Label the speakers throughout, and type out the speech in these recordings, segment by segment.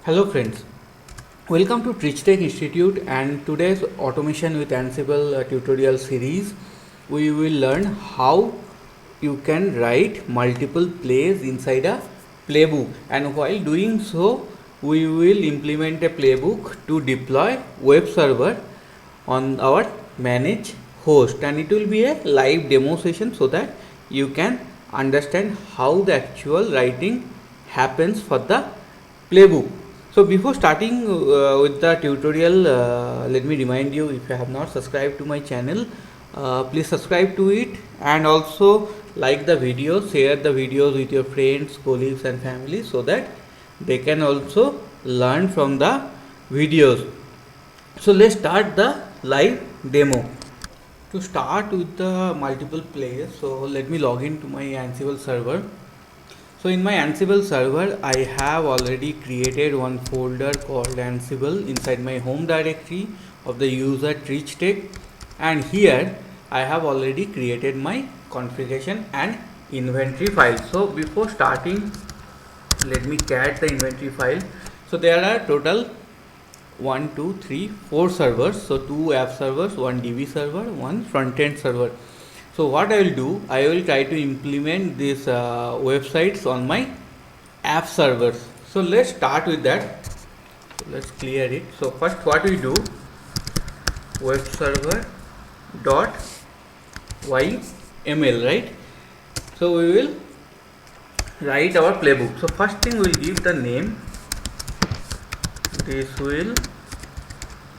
Speaker 1: Hello friends, welcome to TrichTech Institute and today's Automation with Ansible tutorial series. We will learn how you can write multiple plays inside a playbook, and while doing so we will implement a playbook to deploy web server on our manage host, and it will be a live demo session so that you can understand how the actual writing happens for the playbook. So before starting with the tutorial, let me remind you, if you have not subscribed to my channel, please subscribe to it and also like the video, share the videos with your friends, colleagues and family so that they can also learn from the videos. So let's start the live demo. To start with the multiple plays, so let me log into my Ansible server. So in my Ansible server, I have already created one folder called Ansible inside my home directory of the user TrichTech, and here I have already created my configuration and inventory file. So before starting, let me cat the inventory file. So there are total 1, 2, 3, 4 servers. So 2 app servers, 1 DB server, 1 front-end server. So what I will do, I will try to implement these websites on my app servers. So let's start with that. So let's clear it. So first what we do, web server dot yml, right? So we will write our playbook. So first thing we'll give the name. This will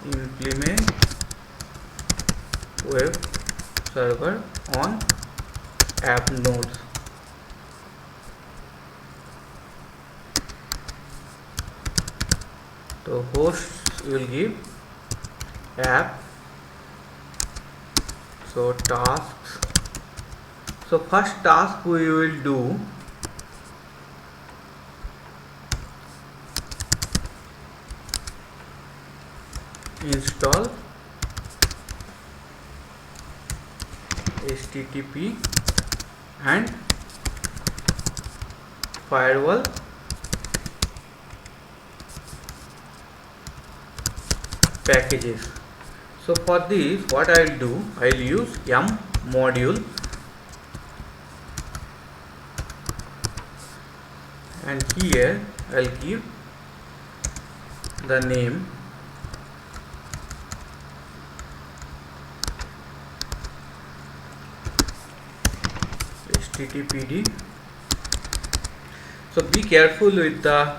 Speaker 1: implement web server on app nodes. So host will give app. So tasks. So first task we will do install HTTP and firewall packages. So for this, what I will do, I will use yum module, and here I will give the name HTTPD. So be careful with the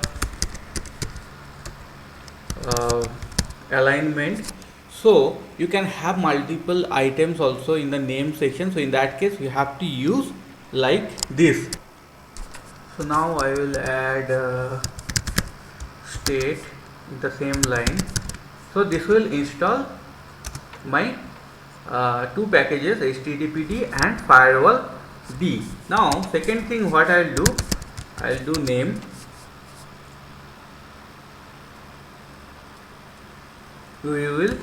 Speaker 1: alignment. So you can have multiple items also in the name section. So in that case you have to use like this. So now I will add state in the same line. So this will install my two packages, HTTPD and firewall D. Now second thing what I will do, I will do name. We will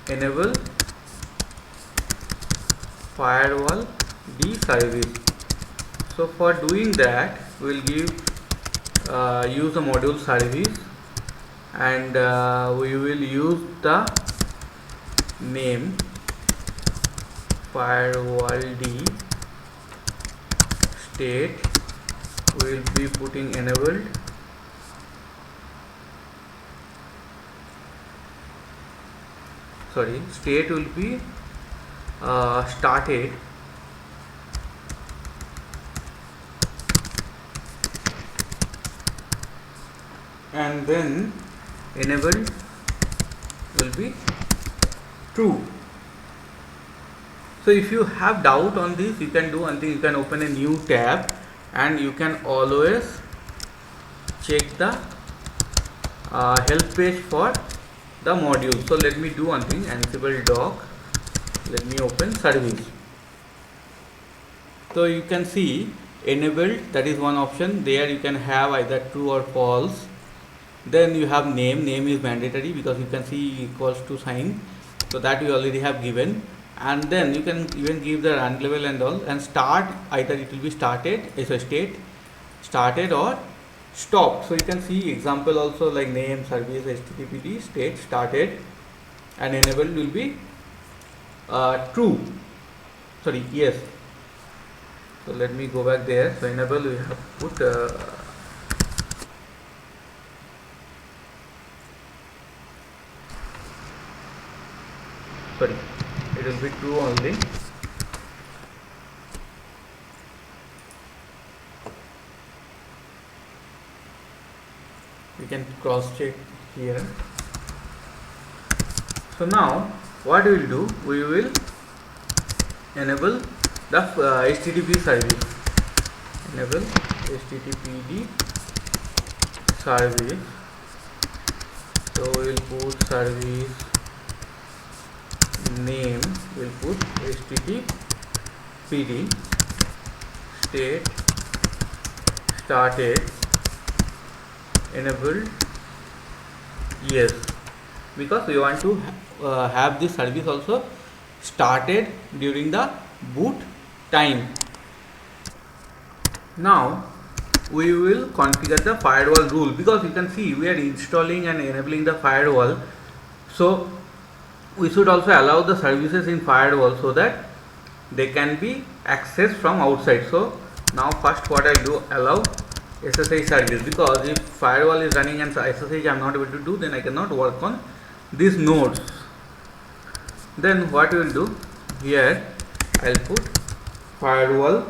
Speaker 1: enable firewall D service. So for doing that, we will give use the module service, and we will use the name firewall D state. We will be putting enabled. Sorry, state will be started, and then enabled will be true. So if you have doubt on this, you can do one thing, you can open a new tab and you can always check the help page for the module. So let me do one thing, Ansible doc, let me open service. So you can see enabled, that is one option. There you can have either true or false. Then you have name is mandatory because you can see equals to sign, so that we already have given. And then you can even give the run level and all, and start, either it will be started as a state started or stop. So you can see example also like name, service, HTTPD, state, started, and enabled will be true. Sorry, yes. So let me go back there. So enable we have put sorry, it will be true only. We can cross check here. So now what we will do, we will enable the HTTP service. Enable HTTPD service. So we will put service name, we will put HTTPD, state, started, enabled, yes, because we want to have this service also started during the boot time. Now we will configure the firewall rule, because you can see we are installing and enabling the firewall, so we should also allow the services in firewall so that they can be accessed from outside. So now first what I'll do, allow SSH service, because if firewall is running and SSH I am not able to do, then I cannot work on these nodes. Then what we will do, here I'll put firewall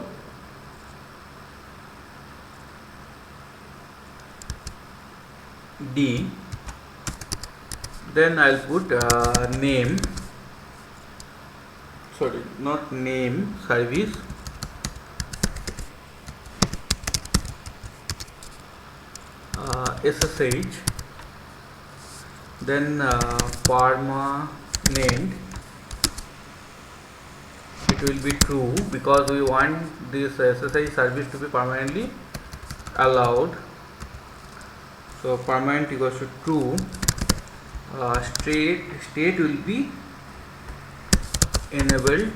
Speaker 1: D, then I'll put name, sorry, not name, service, SSH, then permanent, it will be true because we want this SSH service to be permanently allowed. So permanent equals to true. State will be enabled,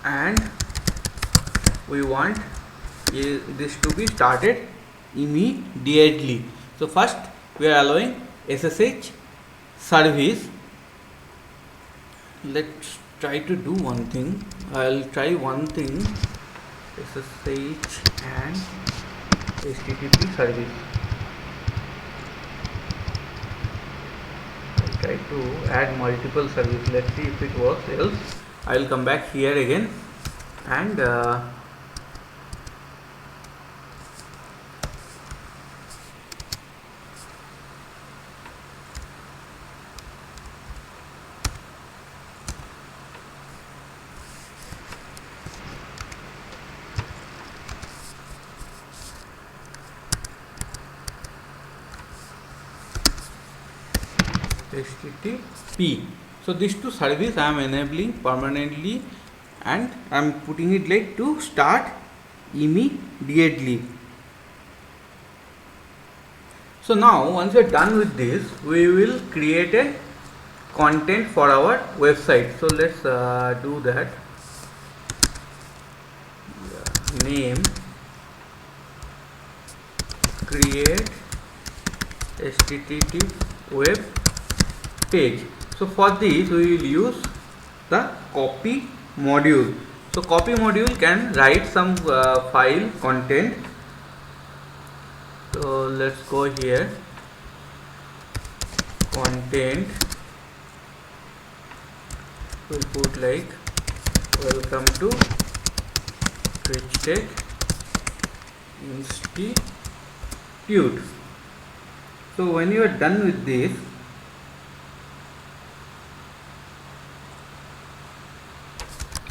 Speaker 1: and we want this to be started immediately. So first we are allowing SSH service. Let's try to do one thing. I'll try one thing, SSH and HTTP service. I'll try to add multiple services. Let's see if it works, else I'll come back here again and HTTP. So these two services I am enabling permanently, and I am putting it like to start immediately. So now once we are done with this, we will create a content for our website. So let's do that. Name, create HTTP web page. So for this we will use the copy module. So copy module can write some file content. So let's go here, content, we'll put like welcome to Tech Institute. So when you are done with this,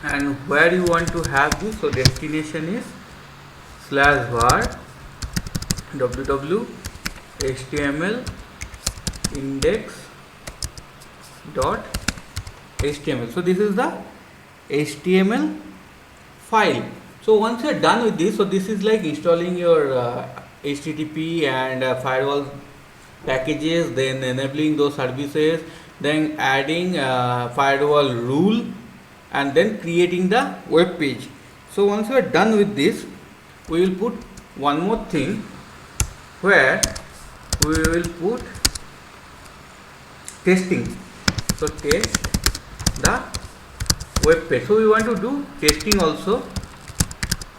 Speaker 1: and where you want to have this, so destination is /var www html index.html. so this is the HTML file. So once you are done with this, so this is like installing your HTTP and firewall packages, then enabling those services, then adding firewall rule, and then creating the web page. So once we are done with this, we will put one more thing where we will put testing. So test the web page. So we want to do testing also.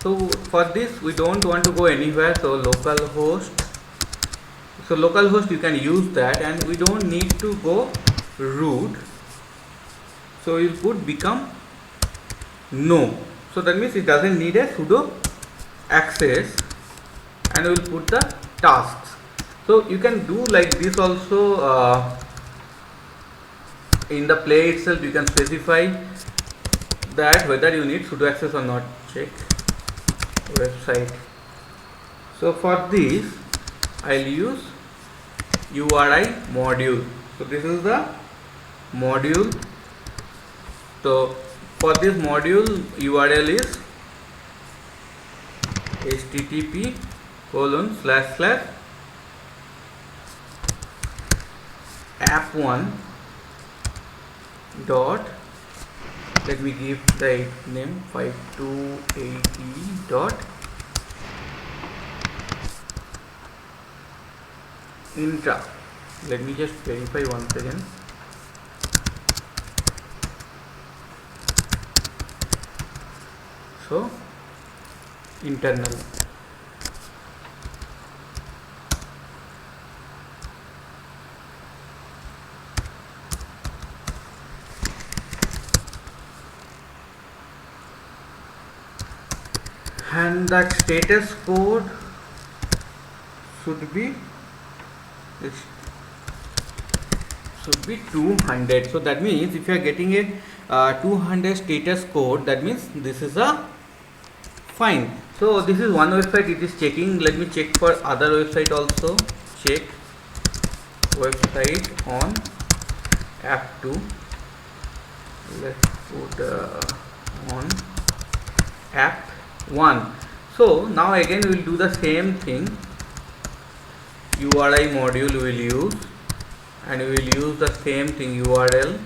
Speaker 1: So for this we don't want to go anywhere. So localhost. So localhost you can use that, and we don't need to go root. So we will put become no. So that means it doesn't need a sudo access, and we will put the tasks. So you can do like this also. In the play itself you can specify that whether you need sudo access or not. Check website. So for this I'll use URI module. So this is the module. So for this module URL is http://app1 dot, let me give the name 5280 dot intra. Let me just verify once again. So internal. And that status code should be 200. So that means if you are getting a 200 status code, that means this is a fine. So this is one website it is checking. Let me check for other website also. Check website on app2. Let's put on app1. So now again we will do the same thing. URI module we will use, and we will use the same thing URL,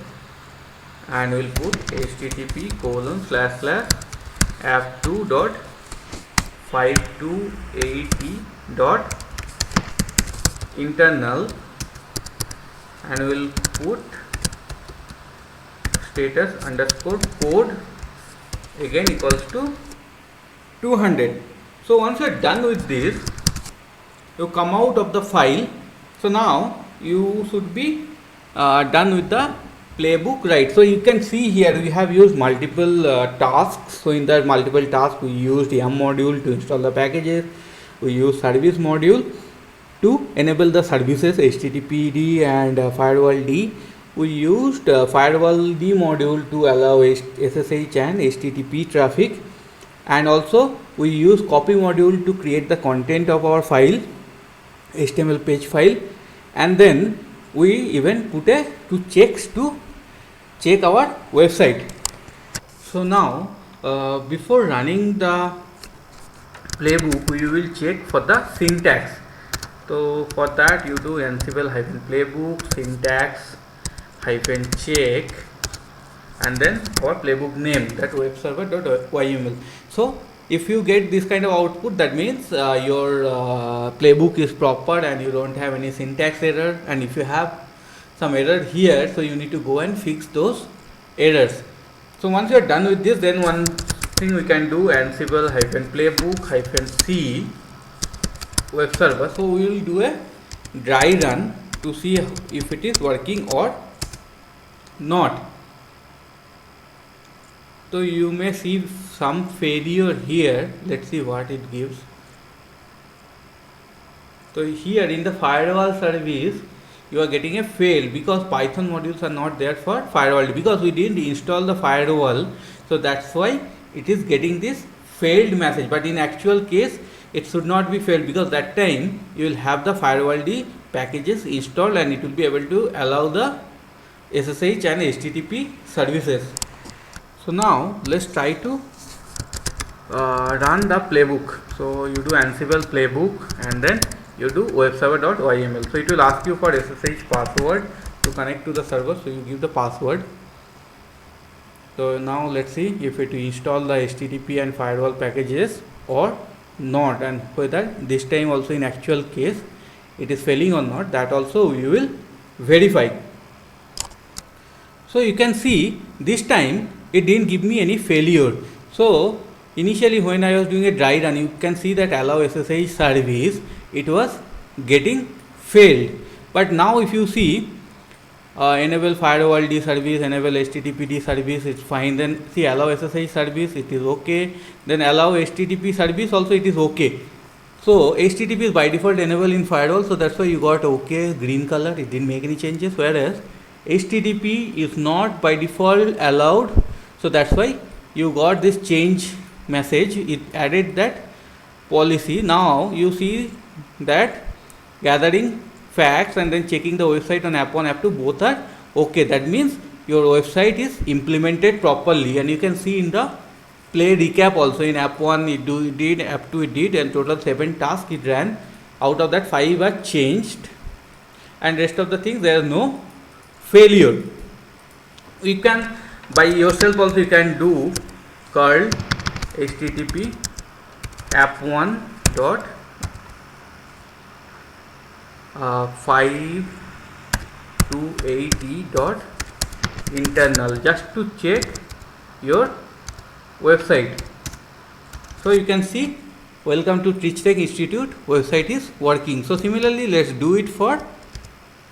Speaker 1: and we will put http://app2.5280.internal, and we will put status underscore code again equals to 200. So once you are done with this, you come out of the file. So now you should be done with the playbook, right? So you can see here we have used multiple tasks. So in that multiple tasks we used yum module to install the packages. We used service module to enable the services HTTPD and firewall-D. We used firewall-D module to allow SSH and HTTP traffic, and also we use copy module to create the content of our file, HTML page file, and then we even put a two checks to check our website. So now before running the playbook we will check for the syntax. So for that you do ansible -playbook syntax -check, and then our playbook name, that webserver.yml. So if you get this kind of output, that means your playbook is proper and you don't have any syntax error. And if you have some error here, so you need to go and fix those errors. So once you are done with this, then one thing we can do ansible -playbook-c web server. So we will do a dry run to see if it is working or not. So you may see some failure here. Let's see what it gives. So here in the firewall service you are getting a fail because Python modules are not there for firewall, because we didn't install the firewall. So that's why it is getting this failed message, but in actual case it should not be failed, because that time you will have the firewall-D packages installed and it will be able to allow the SSH and HTTP services. So now let's try to run the playbook. So you do ansible playbook and then you do webserver.yml. So it will ask you for SSH password to connect to the server. So you give the password. So now let's see if it install the HTTP and firewall packages or not, and whether this time also in actual case it is failing or not, that also we will verify. So you can see this time it didn't give me any failure. So initially when I was doing a dry run, you can see that allow SSH service, it was getting failed. But now if you see enable firewall D service, enable HTTP D service, it's fine. Then see allow SSH service, it is okay. Then allow HTTP service also, it is okay. So HTTP is by default enabled in firewall, so that's why you got okay green color, it didn't make any changes. Whereas HTTP is not by default allowed, so that's why you got this change message. It added that policy. Now you see that gathering facts and then checking the website on app 1, app 2, both are okay. That means your website is implemented properly, and you can see in the play recap also in app 1 it did, app 2 it did, and total 7 tasks it ran. Out of that 5 are changed, and rest of the things there is no failure. You can by yourself also you can do curl http app1 dot 528e dot internal just to check your website. So you can see welcome to TreachTech Institute, website is working. So similarly let's do it for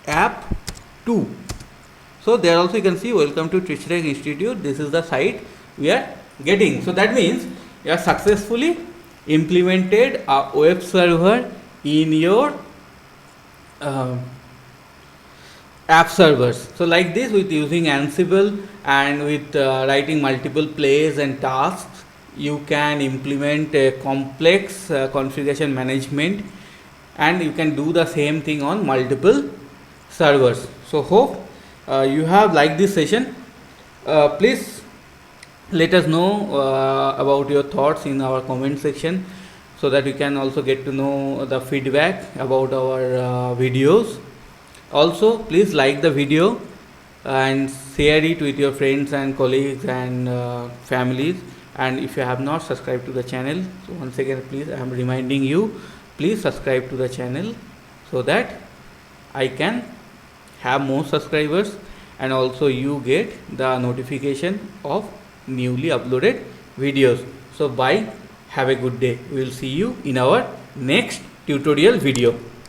Speaker 1: app 2. So there also you can see welcome to TreachTech Institute, this is the site we are getting. So that means you have successfully implemented a web server in your app servers. So like this, with using Ansible and with writing multiple plays and tasks, you can implement a complex configuration management, and you can do the same thing on multiple servers. So hope you have liked this session. Please let us know about your thoughts in our comment section, so that we can also get to know the feedback about our videos. Also please like the video and share it with your friends and colleagues and families. And if you have not subscribed to the channel, so once again please I am reminding you, please subscribe to the channel so that I can have more subscribers, and also you get the notification of newly uploaded videos. So bye, have a good day. We will see you in our next tutorial video.